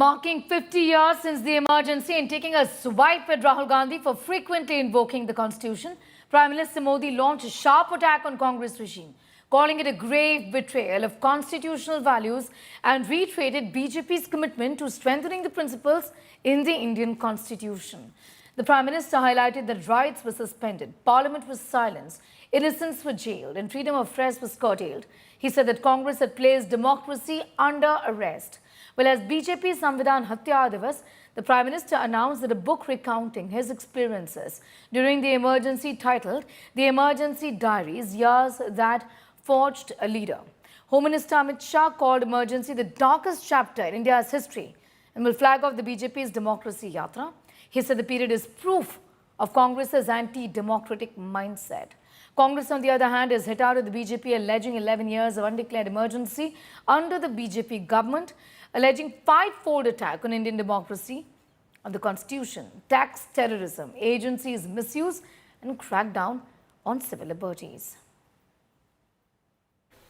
Marking 50 years since the emergency and taking a swipe at Rahul Gandhi for frequently invoking the constitution, Prime Minister Modi launched a sharp attack on Congress regime, calling it a grave betrayal of constitutional values and reiterated BJP's commitment to strengthening the principles in the Indian constitution. The Prime Minister highlighted that rights were suspended, Parliament was silenced, innocents were jailed and freedom of press was curtailed. He said that Congress had placed democracy under arrest. Well, as BJP Samvidhan Hatya Divas, the Prime Minister announced that a book recounting his experiences during the emergency titled The Emergency Diaries, Years That Forged a Leader. Home Minister Amit Shah called emergency the darkest chapter in India's history and will flag off the BJP's Democracy Yatra. He said the period is proof of Congress's anti-democratic mindset. Congress, on the other hand, has hit out at the BJP, alleging 11 years of undeclared emergency under the BJP government, alleging five-fold attack on Indian democracy, on the constitution, tax terrorism, agencies misuse and crackdown on civil liberties.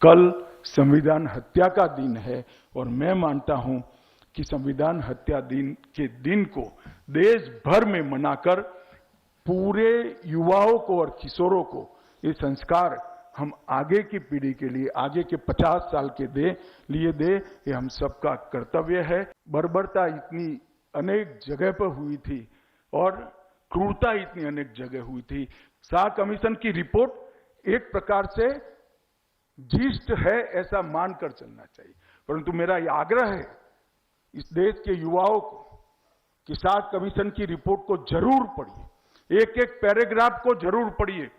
कल संविधान हत्या का दिन है और मैं मानता हूं कि संविधान हत्या दिन के दिन को देश भर में मनाकर पूरे युवाओं को और किशोरों को ये संस्कार हम आगे की पीढ़ी के लिए, आगे के 50 साल के लिए दे, ये हम सबका कर्तव्य है। बर्बरता इतनी अनेक जगह पर हुई थी और क्रूरता इतनी अनेक जगह हुई थी। शाह कमीशन की रिपोर्ट एक प्रकार से जिस्ट है ऐसा मानकर चलना चाहिए, परंतु मेरा ये आग्रह है इस देश के युवाओं को कि शाह कमीशन की रिपोर्ट को जरूर पढ़िए, एक एक पैराग्राफ को जरूर पढ़िए।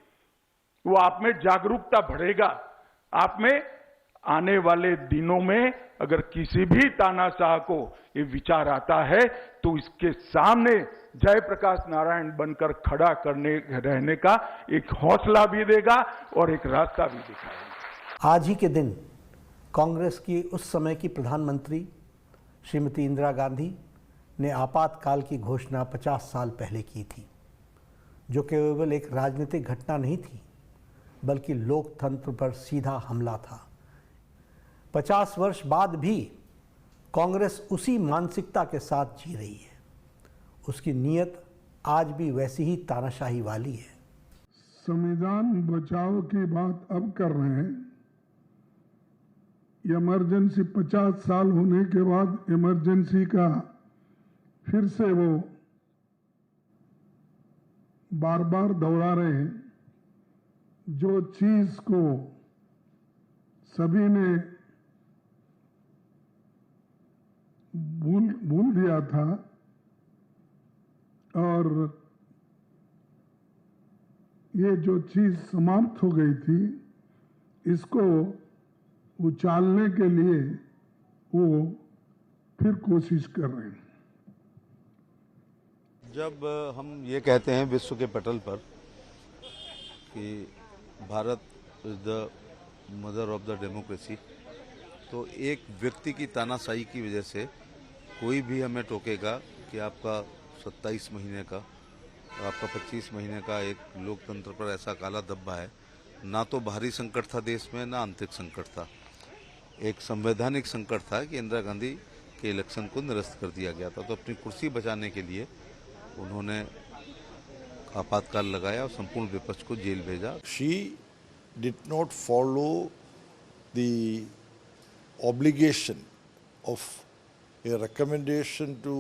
वो आप में जागरूकता बढ़ेगा। आप में आने वाले दिनों में अगर किसी भी तानाशाह को ये विचार आता है तो इसके सामने जयप्रकाश नारायण बनकर खड़ा रहने का एक हौसला भी देगा और एक रास्ता भी दिखाएगा। आज ही के दिन कांग्रेस की उस समय की प्रधानमंत्री श्रीमती इंदिरा गांधी ने आपातकाल की घोषणा 50 साल पहले की थी, जो केवल एक राजनीतिक घटना नहीं थी बल्कि लोकतंत्र पर सीधा हमला था। 50 वर्ष बाद भी कांग्रेस उसी मानसिकता के साथ जी रही है। उसकी नीयत आज भी वैसी ही तानाशाही वाली है। संविधान बचाव की बात अब कर रहे हैं। इमरजेंसी 50 साल होने के बाद इमरजेंसी का फिर से वो बार बार दोहरा रहे हैं। जो चीज को सभी ने भूल दिया था और ये जो चीज समाप्त हो गई थी, इसको उछालने के लिए वो फिर कोशिश कर रहे हैं। जब हम ये कहते हैं विश्व के पटल पर कि Bharat is the mother of the democracy, तो एक व्यक्ति की तानाशाही की वजह से कोई भी हमें टोकेगा कि आपका 27 महीने का, आपका 25 महीने का एक लोकतंत्र पर ऐसा काला धब्बा है। ना तो बाहरी संकट था देश में, ना आंतरिक संकट था। एक संवैधानिक संकट था कि इंदिरा गांधी के इलेक्शन को निरस्त कर दिया गया था। तो अपनी कुर्सी बचाने के लिए उन्होंने आपातकाल लगाया और संपूर्ण विपक्ष को जेल भेजा। She did not follow the obligation of a recommendation to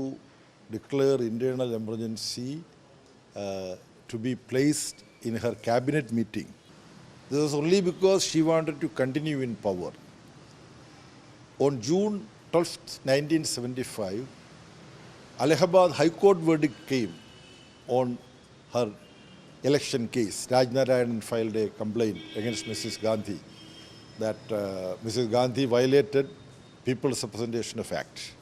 declare internal emergency to be placed in her cabinet meeting. This was only because she wanted to continue in power. On June 12, 1975, Allahabad High Court verdict came on her election case. Rajnarayan filed a complaint against Mrs. Gandhi that Mrs. Gandhi violated People's Representation of Act.